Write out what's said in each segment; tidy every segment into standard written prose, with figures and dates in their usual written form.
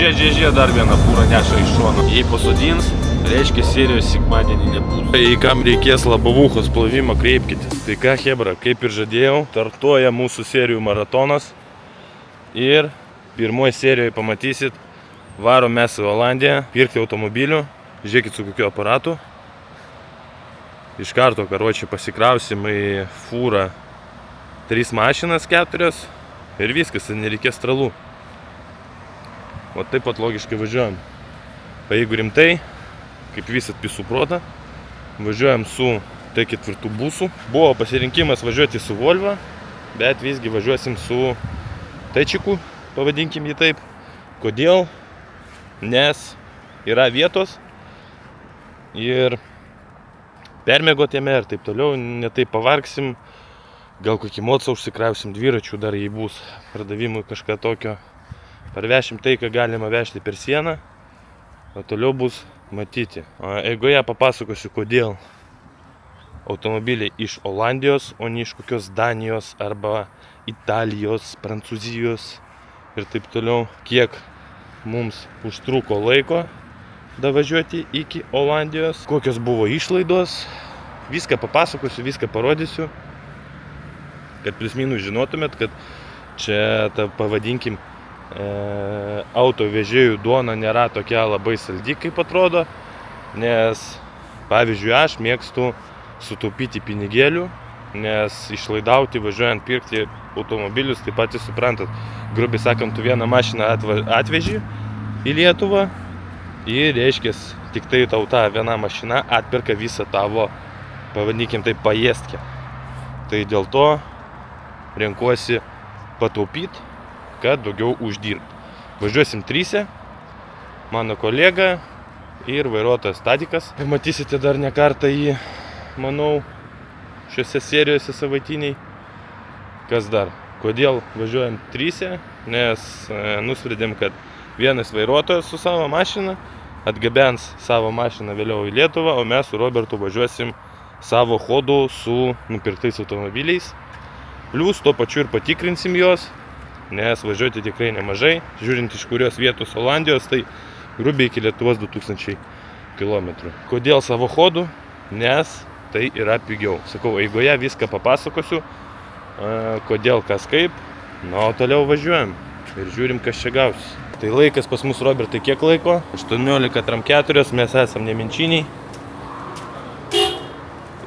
Žie, dar vieną fūrą neša iš šono. Jei pasodins, reiškia serijos sekmadienį nebus. Jei kam reikės labavūchos plovimo, kreipkitės. Tai ką, chebra, kaip ir žadėjau, startuoja mūsų serijų maratonas. Ir pirmoji serijoje pamatysit, varom mes į Olandiją, pirkti automobilių. Žiūrėkit su kokiu aparatu. Iš karto, karočiui, pasikrausim į fūrą 3 mašinas, 4 ir viskas, nereikės tralų. O taip pat logiškai važiuojam. O jeigu rimtai, kaip visat pisų protą, važiuojam su T4 busu. Buvo pasirinkimas važiuoti su Volvo, bet visgi važiuosim su T-čiku, pavadinkim jį taip. Kodėl? Nes yra vietos ir permėgot jame ir taip toliau, netaip pavargsim. Gal kokį mocą užsikrausim, dviračių dar jei bus pardavimui kažką tokio. Parvešim tai, ką galima vežti per sieną, o toliau bus matyti. Eigoje papasakosiu, kodėl automobiliai iš Olandijos, o ne iš kokios Danijos arba Italijos, Prancūzijos ir taip toliau. Kiek mums užtruko laiko davažiuoti iki Olandijos, kokios buvo išlaidos. Viską papasakosiu, viską parodysiu, kad plius minus žinotumėt, kad čia, pavadinkim, auto vežėjų duona nėra tokia labai saldi, kaip atrodo, nes, pavyzdžiui, aš mėgstu sutaupyti pinigėlių, nes išlaidauti važiuojant pirkti automobilius, taip pat suprantat, grubiai sakant, tu vieną mašiną atveži į Lietuvą ir, reiškia, tik tai tau ta viena mašina atperka visą tavo, pavadinkim tai, paėstkę. Tai dėl to renkuosi pataupyti, kad daugiau uždirbti. Važiuosim 3, mano kolega ir vairuotojas Tadikas. Ir matysite dar ne kartą jį, manau, šiose serijose savaitiniai. Kas dar? Kodėl važiuojam 3? Nes nusprendėm, kad vienas vairuotojas su savo mašina atgabens savo mašiną vėliau į Lietuvą, o mes su Robertu važiuosim savo chodu su nupirktais automobiliais. Plius tuo pačiu ir patikrinsim juos, nes važiuoti tikrai nemažai. Žiūrint iš kurios vietos Olandijos, tai grubiai iki Lietuvos 2000 km. Kodėl savo chodu? Nes tai yra pigiau. Sakau, eigoje viską papasakosiu, kodėl, kas kaip. Na, o toliau važiuojam ir žiūrim, kas čia gausis. Tai laikas pas mus, Robertai, kiek laiko? 18:04, mes esam Nemenčiniai.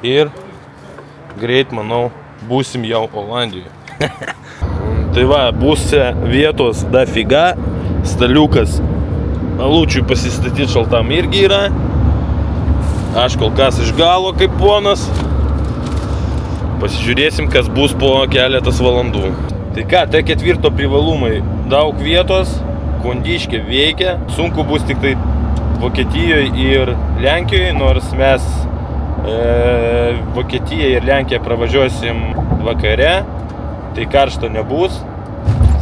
Ir greit, manau, būsim jau Olandijoje. Tai va, būse vietos dafiga, staliukas alučiui pasistatyti šaltam irgi yra. Aš kol kas iš galo kaip ponas. Pasižiūrėsim, kas bus po keletas valandų. Tai ką, T4 privalumai. Daug vietos, kondiškė veikia. Sunku bus tik tai Vokietijoje ir Lenkijoje, nors mes Vokietiją ir Lenkiją pravažiuosim vakare, tai karšto nebus.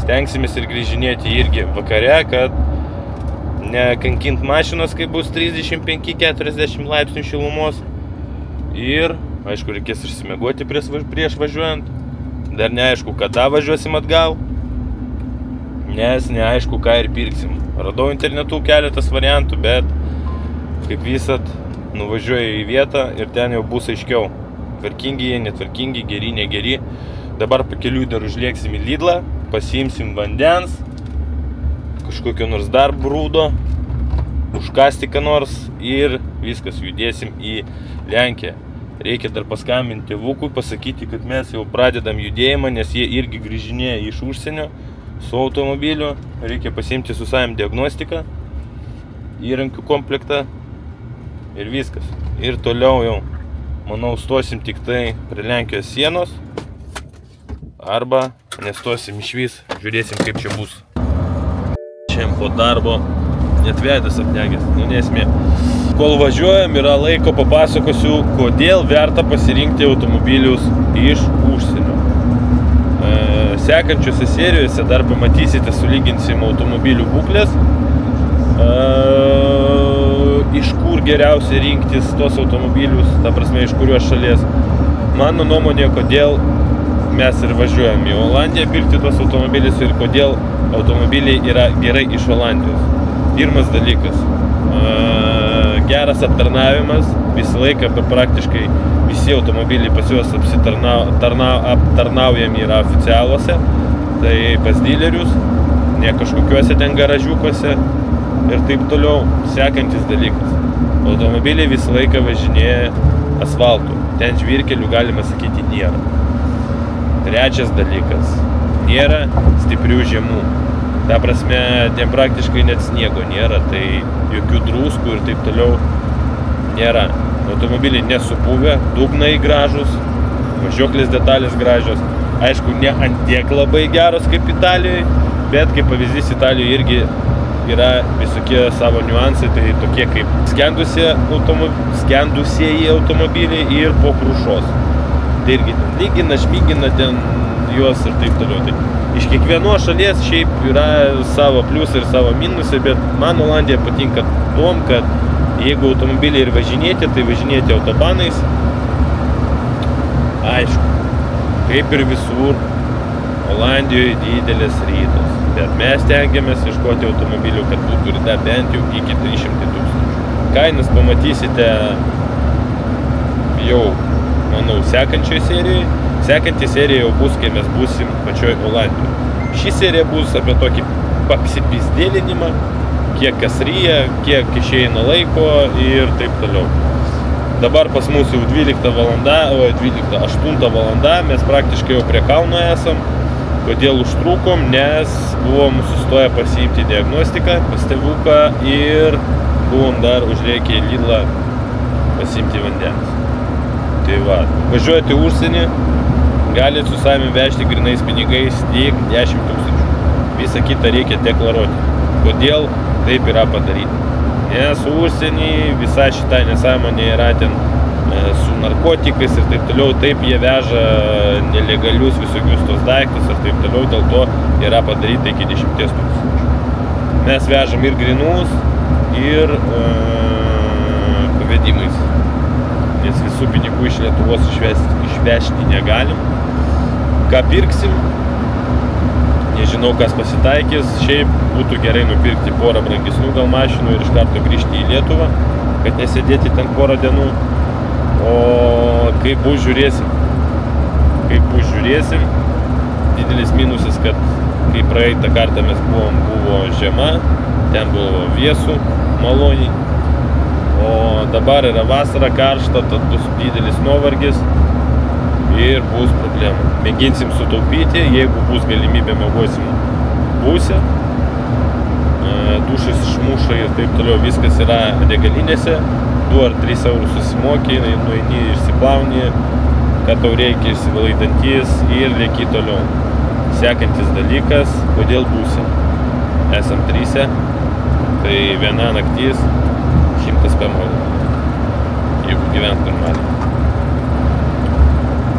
Stengsimės ir grįžinėti irgi vakare, kad nekankint mašinos, kai bus 35-40 laipsnių šilumos. Ir, aišku, reikės išsimegoti prieš važiuojant. Dar neaišku, kada važiuosim atgal, nes neaišku, ką ir pirksim. Radau internetu keletas variantų, bet kaip visat, nuvažiuoju į vietą ir ten jau bus aiškiau. Tvarkingi jie, netvarkingi, geri, negeri. Dabar pakeliui dar užlėksim į Lidlą, pasiimsim vandens, kažkokio nors dar brūdo, užkasti ką nors ir viskas, judėsim į Lenkiją. Reikia dar paskambinti tėvukui, pasakyti, kad mes jau pradedam judėjimą, nes jie irgi grįžinėja iš užsienio su automobiliu. Reikia pasiimti su savim diagnostiką, įrankių komplektą. Ir viskas. Ir toliau jau, manau, stosim tik tai prie Lenkijos sienos. Arba nestosim iš vis. Žiūrėsim, kaip čia bus. Šiandien po darbo net veidas apdegęs. Nu, nesmė. Kol važiuojam, yra laiko, papasakosiu, kodėl verta pasirinkti automobilius iš užsienio. Sekančiose serijose dar pamatysite, sulyginsim automobilių būklės. Iš kur geriausia rinktis tos automobilius, ta prasme, iš kurios šalies. Mano nuomonė, kodėl mes ir važiuojam į Olandiją pirkti tos automobilius ir kodėl automobiliai yra gerai iš Olandijos. Pirmas dalykas. Geras aptarnavimas. Visą laiką praktiškai visi automobiliai pas juos aptarnaujami yra oficialuose. Tai pas dilerius, ne kažkokiuose ten garažiukuose ir taip toliau. Sekantis dalykas. Automobiliai visą laiką važinėja asfaltu. Ten žvyrkelių, galima sakyti, nėra. Trečias dalykas. Nėra stiprių žiemų. Ta prasme, ten praktiškai net sniego nėra, tai jokių druskų ir taip toliau nėra. Automobiliai nesupuvę, dugnai gražus, važiuoklės detalės gražios. Aišku, ne ant tiek labai geros kaip Italijoje, bet kaip pavyzdys Italijoje irgi yra visokie savo niuansai, tai tokie kaip skendusieji automobiliai ir po krušos. Tai irgi ten lygina, šmygina ten juos ir taip toliau. Tai iš kiekvienos šalies šiaip yra savo pliusai ir savo minusai, bet man Olandija patinka tom, kad jeigu automobiliai ir važinėti, tai važinėti autobanais. Aišku, kaip ir visur, Olandijoje didelės rytos. Bet mes tengiamės ieškoti automobilių, kad būtų rida bent jau iki 300 000. Kainas pamatysite jau, manau, sekančioje serijoje. Sekantį seriją jau bus, kai mes būsim pačioj Olandijoje. Ši serija bus apie tokį apsipizdėlinimą, kiek kas ryja, kiek išeina laiko ir taip toliau. Dabar pas mus jau 8 valanda, mes praktiškai jau prie kalno esam. Kodėl užtrukom? Nes buvom sustoję pasiimti diagnostiką, pas tėvuką ir buvom dar užrėkę į Lidlą pasiimti vandens. Tai va, važiuojate užsienį, galite su savimi vežti grinais pinigais tik 10 000. Visą kitą reikia deklaruoti. Kodėl taip yra padaryti? Nes užsienį visa šita nesąmonė yra ten su narkotikais ir taip toliau, taip jie veža nelegalius visokius tos daiktus ir taip toliau, dėl to yra padaryta iki 10 000. Mes vežam ir grinus, ir pavedimais, nes visų pinigų iš Lietuvos išvežti negalim. Ką pirksim? Nežinau, kas pasitaikys. Šiaip būtų gerai nupirkti porą brangesnių gal mašinų ir iš karto grįžti į Lietuvą, kad nesėdėti ten porą dienų. O kaip bus žiūrėsim. Didelis minusas, kad kai praeitą kartą mes buvo žiema, ten buvo vėsų maloniai. O dabar yra vasara karšta, tad bus didelis nuovargis ir bus problemų. Mėginsim sutaupyti, jeigu bus galimybė, mėgosim būsę. Dušas išmuša ir taip toliau, viskas yra degalinėse. 2 ar 3 eurus susimoki, nueini, išsiplauni, ką tau reikia, išsivalai dantis ir lėki toliau. Sekantis dalykas, kodėl būsė. Esam 3, tai viena naktis 100 PM, jeigu gyvent normaliai.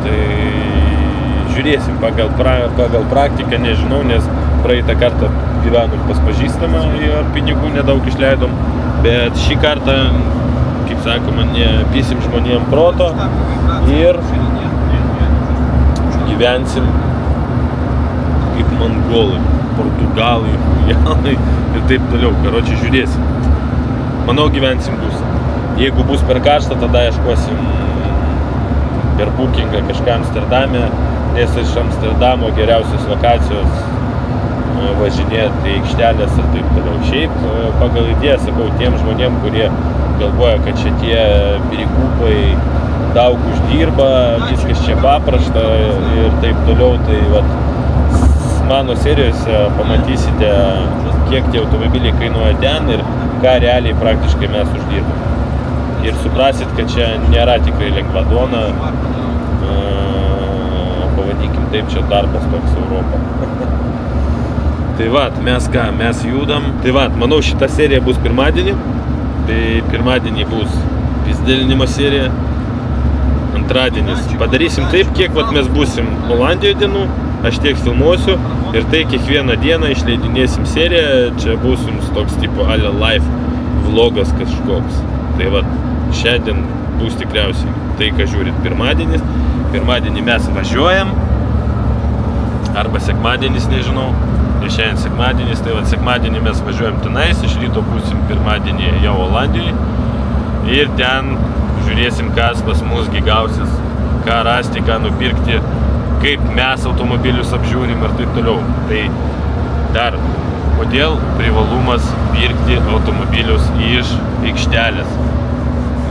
Tai žiūrėsim pagal praktiką, nežinau, nes praeitą kartą gyvenom pas pažįstamą ir pinigų nedaug išleidom, bet šį kartą, kaip sakoma, nepysim žmonėm proto ir gyvensim kaip mongolai, portugalai, hujanai ir taip toliau. Karočią žiūrėsim. Manau, gyvensim būsą. Jeigu bus per karštą, tada ieškosim per bookingą kažką Amsterdame, nes iš Amsterdamo geriausios lokacijos važinėti aikštelės ir taip toliau. Šiaip pagal idėją sakau tiem žmonėm, kurie galvoja, kad čia tie pirigupai daug uždirba, viskas čia paprasta ir taip toliau. Tai vat, mano serijose pamatysite, kiek tie automobiliai kainuoja ten ir ką realiai praktiškai mes uždirbame. Ir suprasit, kad čia nėra tikrai lengva duona, pavadinkim taip, čia darbas toks Europą. Tai vat, mes ką, mes judam. Tai vat, manau, šita serija bus pirmadienį. Tai pirmadienį bus pizdelinimo serija. Antradienis padarysim taip, kiek vat mes būsim Olandijoje dienų, aš tiek filmuosiu ir tai kiekvieną dieną išleidinėsim seriją. Čia bus jums toks tipo ale live vlogas kažkoks. Tai vat, šiandien bus tikriausiai tai, ką žiūrit pirmadienis. Pirmadienį mes važiuojam, arba sekmadienis, nežinau. Ir šiandien sekmadienis, tai va sekmadienį mes važiuojam tenais, iš ryto būsim pirmadienį jau Olandijoje. Ir ten žiūrėsim, kas pas mus gausis, ką rasti, ką nupirkti, kaip mes automobilius apžiūrim ir taip toliau. Tai dar, kodėl privalumas pirkti automobilius iš aikštelės?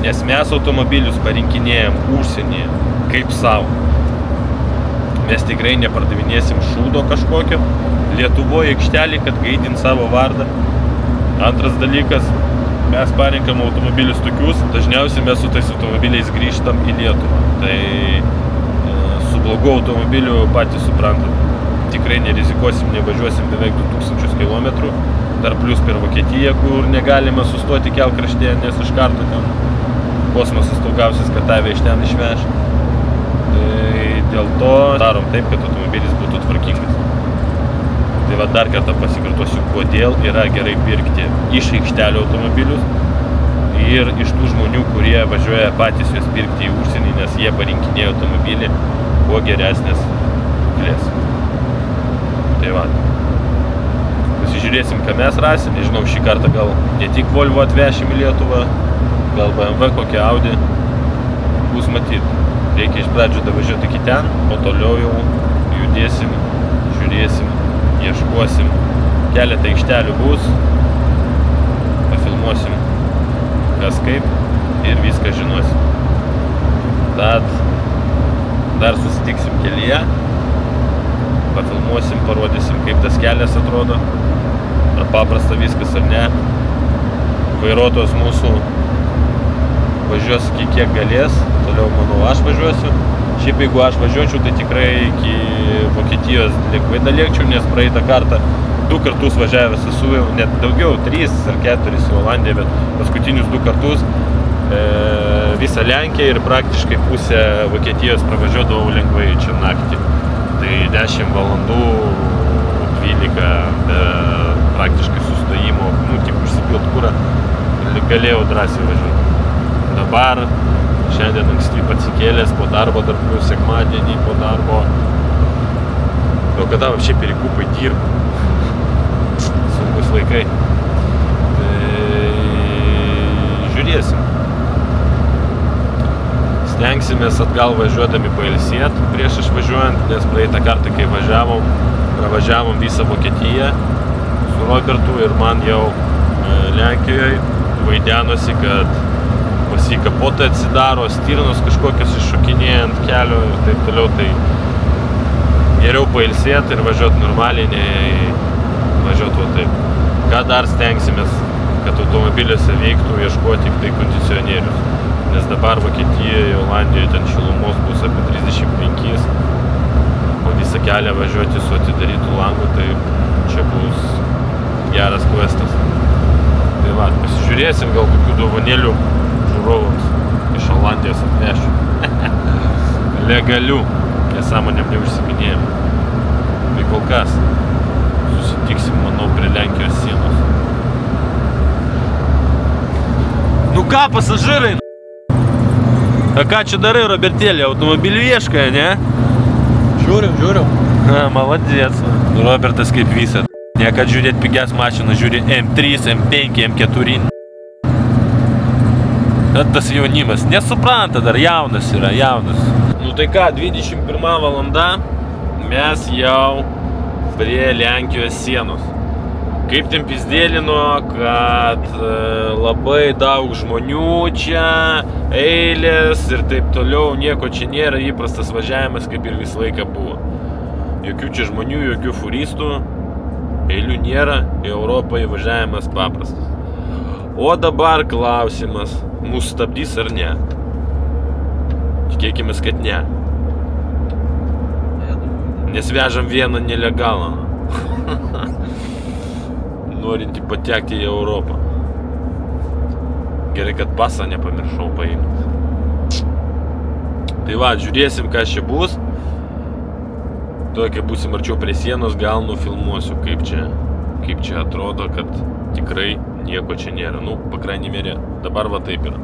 Nes mes automobilius parinkinėjam užsienyje, kaip savo. Mes tikrai nepardavinėsim šūdo kažkokio Lietuvoje aikštelį, kad gaidint savo vardą. Antras dalykas, mes parinkam automobilius tokius, dažniausiai mes su tais automobiliais grįžtam į Lietuvą. Tai su blogu automobiliu patys suprantam. Tikrai nerizikuosim, nevažiuosim beveik 2000 km, dar plus per Vokietiją, kur negalime sustoti kelkraštėje, nes iš karto ten kosmosas daugiausias, kad tave iš ten išveš. Tai dėl to darom taip, kad automobilis būtų tvarkingas. Tai va dar kartą pasikartosiu, kodėl yra gerai pirkti iš aikštelių automobilius ir iš tų žmonių, kurie važiuoja patys juos pirkti į užsienį, nes jie parinkinėja automobilį kuo geresnės būklės. Tai va. Pasižiūrėsim, ką mes rasim. Nežinau, šį kartą gal ne tik Volvo atvešim į Lietuvą, gal BMW, kokią Audi, bus matyti. Reikia iš pradžių davažiuoti iki ten, o toliau jau judėsim, žiūrėsim, ieškosim. Keletą aikštelių bus, pafilmuosim kas kaip ir viską žinosim. Tad dar susitiksim kelyje, pafilmuosim, parodysim, kaip tas kelias atrodo, ar paprasta viskas ar ne. Vairuotojas mūsų važiuos kiek galės, toliau manau aš važiuosiu. Šiaip jeigu aš važiuočiau, tai tikrai iki Vokietijos lengvai dalėkčiau, nes praeitą kartą 2 kartus važiavęs esu, net daugiau, 3 ar 4 į Olandiją, bet paskutinius 2 kartus visą Lenkiją ir praktiškai pusę Vokietijos pravažiuodavau lengvai čia naktį. Tai 10 valandų, 12 be praktiškai sustojimo, tik užsipilt kurą, galėjau drąsiai važiuoti. Dabar, šiandien anksti atsikėlęs po darbo, dar plius sekmadienį po darbo. O kada šiaip perikupai dirbu. Sunkus laikai. Tai žiūrėsim. Stengsimės atgal važiuodami pailsėti prieš išvažiuojant, nes praeitą kartą, kai pravažiavom visą Vokietiją su Robertu ir man jau Lenkijoje vaidenosi, kad pasi kapotai atsidaro, stirnos kažkokios iššokinėja ant kelio ir taip toliau, tai geriau pailsėti ir važiuoti normaliai, nei važiuoti taip. Ką dar stengsimės, kad automobiliuose veiktų ieškoti tik tai kondicionierius, nes dabar Vokietijoje, Olandijoje ten šilumos bus apie 35, o visą kelią važiuoti su atidarytų langų, tai čia bus geras questas. Tai va, pasižiūrėsim, gal kokių dovanėlių žiūrovams iš Olandijos atvešiu. Legalių, nesąmonėm neužsiminėjom. Tai kol kas susitiksim, manau, prie Lenkijos sienos. Nu ką, pasažyrai? A ką čia darai, Robertėlė? Automobilių ieškai, ne? Žiūrim. Maladėts. Robertas kaip visat. Ne kad žiūrėt pigias mašinas, žiūri M3, M5, M4. Tas jaunimas nesupranta, dar jaunas yra, jaunas. Nu tai ką, 21 valanda, mes jau prie Lenkijos sienos. Kaip ten pizdėlino, kad labai daug žmonių čia, eilės ir taip toliau, nieko čia nėra, įprastas važiavimas, kaip ir visą laiką buvo. Jokių čia žmonių, jokių furistų, eilių nėra, į Europą įvažiavimas paprastas. O dabar klausimas, mūsų stabdys ar ne? Tikėkimės, kad ne. Nes vežam vieną nelegalą. Norinti patekti į Europą. Gerai, kad pasą nepamiršau paimti. Tai va, žiūrėsim, kas čia bus. Tuo, kai būsim arčiau prie sienos, gal nufilmuosiu, kaip čia atrodo, kad tikrai nieko čia nėra. Nu, pakrainį merė. Dabar va taip yra.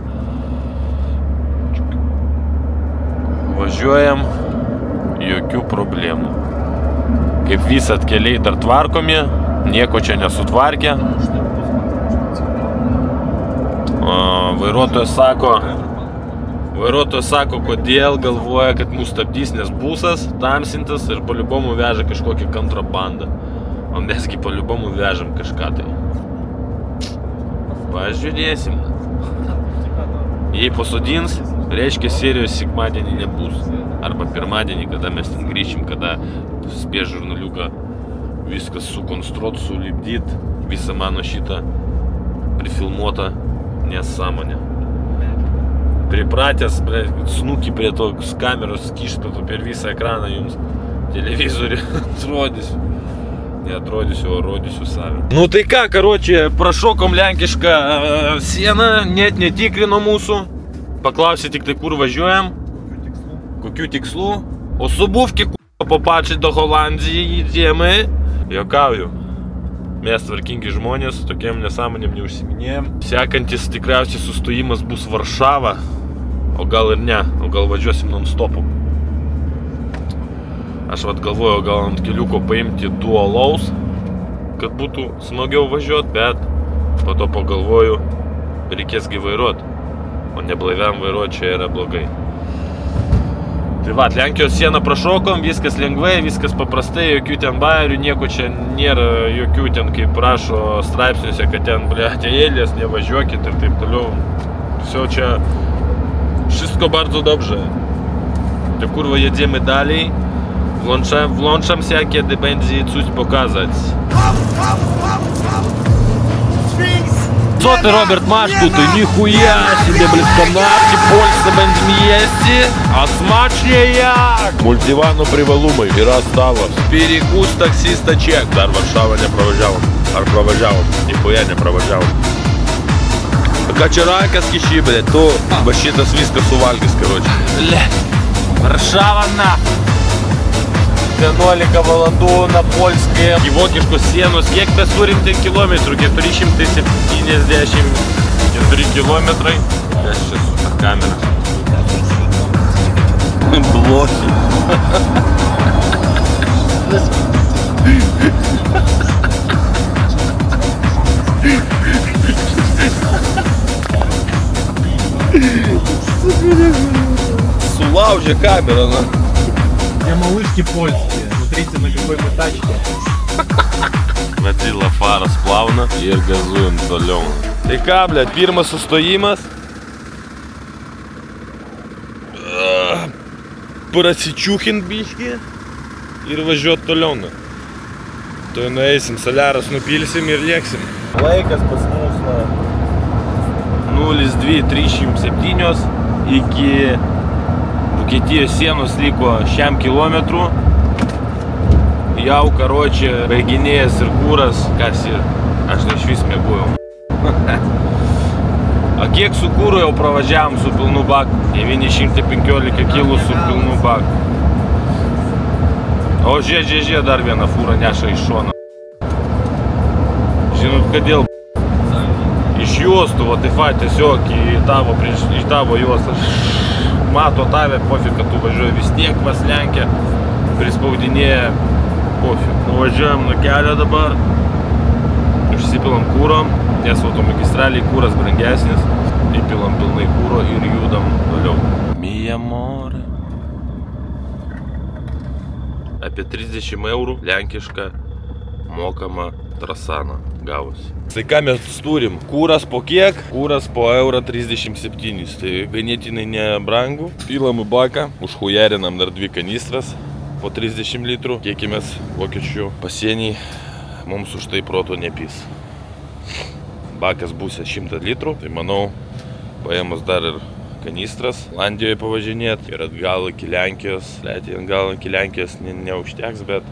Važiuojam, jokių problemų. Kaip visat keliai dar tvarkomi, nieko čia nesutvarkė. Vairuotojas sako, kodėl galvoja, kad mūsų stabdys, nes busas tamsintas ir paliubomų veža kažkokią kontrabandą. O mesgi paliubomų vežam kažką tai. Pažiūrėsim. Jei pasodins, reiškia serijos sekmadienį nebus. Arba pirmadienį, kada mes ten grįšim, kada spės žurnaliuką viskas sukonstruot, sulipdyt, visą mano šitą prifilmuotą nesąmonę. Pripratęs snukį prie tos kameros kišpato per visą ekraną jums televizorių atrodysiu. Neatrodysiu, o rodysiu savę. Nu tai ką, karočią, prašokom lenkišką sieną, net netikrino mūsų. Paklausė tik tai, kur važiuojam, kokių tikslų. O subuvki, papačiai do Holandijai įdėmai. Jokauju. Mes tvarkingi žmonės, tokiam nesąmonėm neužsiminėjom. Sekantis tikriausiai sustojimas bus Varšava. O gal ir ne, o gal važiuosim non-stopu. Aš vat galvoju, gal ant keliuko paimti du alaus, kad būtų smagiau važiuoti, bet po to pagalvoju, reikėsgi vairuoti. O neblaiviam vairuoti čia yra blogai. Tai va, Lenkijos sieną prašokom, viskas lengvai, viskas paprastai, jokių ten bajerių, nieko čia nėra, jokių ten, kaip rašo straipsniuose, kad ten, blėte, eilės, nevažiuokit ir taip toliau. Все čia, wszystko bardzo dobrze. To kurwa jedziemy dalej. Włączam się, kiedy będzie coś pokazać. Co ty, Robert, masz tutaj? Nichuja себе, блядь, канапки, Польща będziemy jeść. A smacznie jak? Мультивану привалумай і раз стало. Перекус таксиста чек. Дар Варшава не провожав. Ар провожав. Ніхуя не провожав. Качарайка з киші, блядь, то вообще-то свиска сувалькис, короче. Варшава нахуй. 11 valandų на польське. Į vokiškos sienos, kiek mes turim ten kilometrų? 474 kilometrai. Kas čia su ta kamera? Blokiai. Sulaužė kamerą, na. Я малышки польские. Смотрите, на какой мы тачке. Vadila faras plauna ir gazuojam toliau. Tai ką, blėt, pirmas sustojimas. Prasičiūchint biškį ir važiuot toliau. Tai nueisim, soliaras nupilsim ir lieksim. Laikas pas mūsų 02:37 iki Vokietijos sienos liko 100 kilometrų. Jau, karočią, baiginėjęs ir kūras, kas ir aš dar švis mėgujau. A kiek su kūru jau pravažiavom su pilnu baku? 915 kilų su pilnu baku. O žiūrė, dar vieną fūrą neša iš šono. Žinot, kodėl? Iš juostų, va taip pat tiesiog į tavo juostą. Mato tave, pofik, kad tu važiuoji vis tiek pas Lenkę, prispaudinėja, pofik. Nuvažiuojam nuo kelio dabar, užsipilam kūro, nes automagistraliai kūras brangesnis, įpilam pilnai kūro ir judam toliau. Mi amore. Apie 30 eurų lenkiška mokama trasana gavosi. Tai ką mes turim? Kūras po kiek? Kūras po €37. Tai ganėtinai nebrangu. Pilam į baką, užhujerinam dar 2 kanistras po 30 litrų. Kiekimės vokiečių pasienį, mums už tai proto nepys. Bakas būsė 100 litrų, tai manau, paėmus dar ir kanistras Olandijoje pavažinėt ir atgal iki Lenkijos. Atgal iki Lenkijos neužteks, bet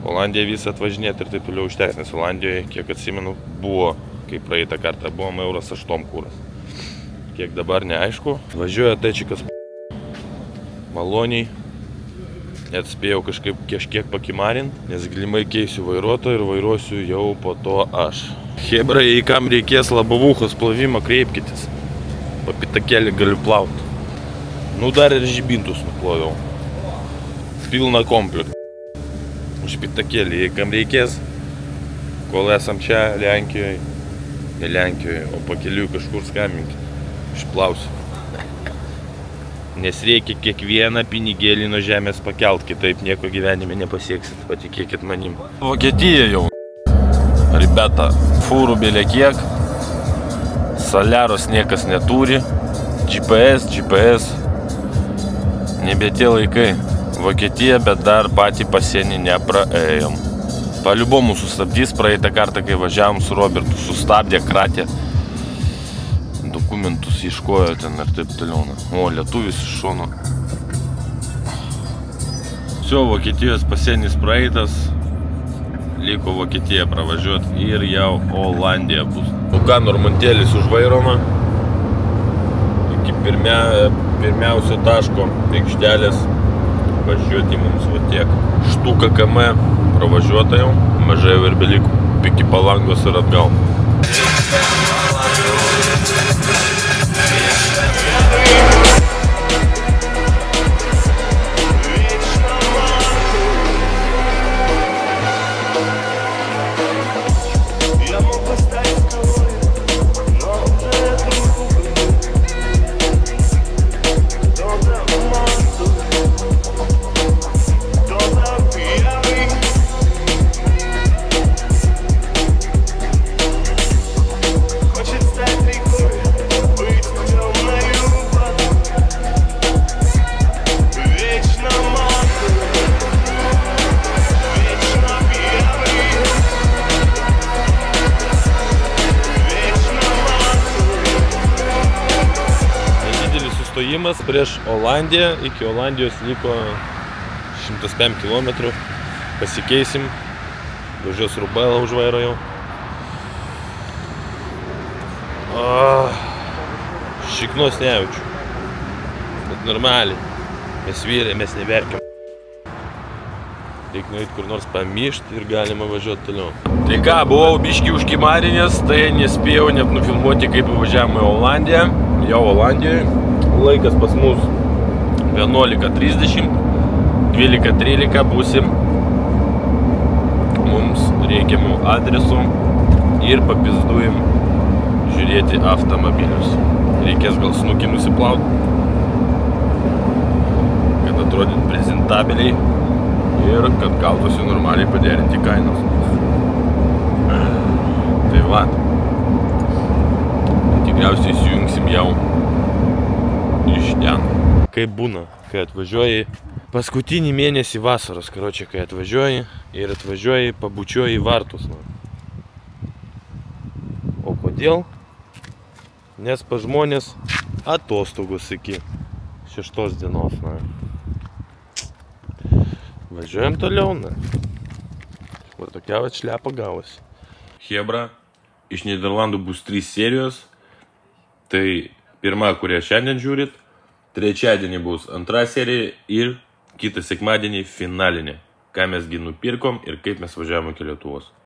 Olandiją visą atvažinėti ir taip toliau užteks, nes Olandijoje, kiek atsimenu, buvo, kai praeitą kartą buvom €8 kūras. Kiek dabar neaišku. Važiuoja taičikas maloniai. Net spėjau kažkiek pakimarint, nes glimai keisiu vairuotoją ir vairuosiu jau po to aš. Hebra, jei kam reikės labavuchos plovimo, kreipkitės. Papitakėlį galiu plauti. Nu dar ir žibintus nuploviau. Pilna komplektą. špitakėlį, jei kam reikės, kol esam čia Lenkijoje, ne Lenkijoje, o pakeliui kažkur skambinkit, išplausiu. Nes reikia kiekvieną pinigėlį nuo žemės pakelt, kitaip nieko gyvenime nepasieksit, patikėkit manim. Vokietija jau. Ribeta, fūrų bėlė kiek, Soliaros niekas neturi, GPS, nebe tie laikai. Vokietija, bet dar patį pasienį nepraėjom. Paliubomu sustabdys, praeitą kartą, kai važiavom su Robertu, sustabdė, kratė. Dokumentus ieškojo ten ir taip toliau. O, lietuvis iš šono. Все, Vokietijos pasienis praeitas. Liko Vokietiją pravažiuoti ir jau Olandija bus. Nu ką, Normantėlis už vairoma. Iki pirmiausio taško aikštelės važiuoti mums va tiek. Štuka km pravažiuota jau. Mažai jau ir beliko. Iki Palangos ir atgal. Prieš Olandiją, iki Olandijos liko 105 km, pasikeisim, važiuos Rubailą už vairo jau. Šiknos nejaučiu, bet normaliai, mes vyrai, mes neverkiam. Reikia nueit kur nors pamyšti ir galima važiuoti toliau. Tai ką, buvau biškį užkimarinės, tai nespėjau net nufilmuoti, kaip važiavome į Olandiją, jau Olandijoje. Laikas pas mus 11:30, 12:13 būsim mums reikiamų adresų ir papizduojam žiūrėti automobilius. Reikės gal snukį nusiplauti, kad atrodyt prezentabiliai ir kad gautųsi normaliai paderinti kainos. Tai va, tikriausiai įsijungsim jau iš ten. Kaip būna, kai atvažiuoji paskutinį mėnesį vasaros, karočią, kai atvažiuoji ir atvažiuoji, pabučiuoji vartus. O kodėl? Nes pas žmonės atostogos iki 6 dienos. Važiuojam toliau. Va tokia va šlepa gavosi. Hebra, iš Niderlandų bus 3 serijos. Tai pirma, kurią šiandien žiūrit, trečiadienį bus antra serija ir kitą sekmadienį finalinė. Ką mesgi nupirkom ir kaip mes važiavome iki Lietuvos.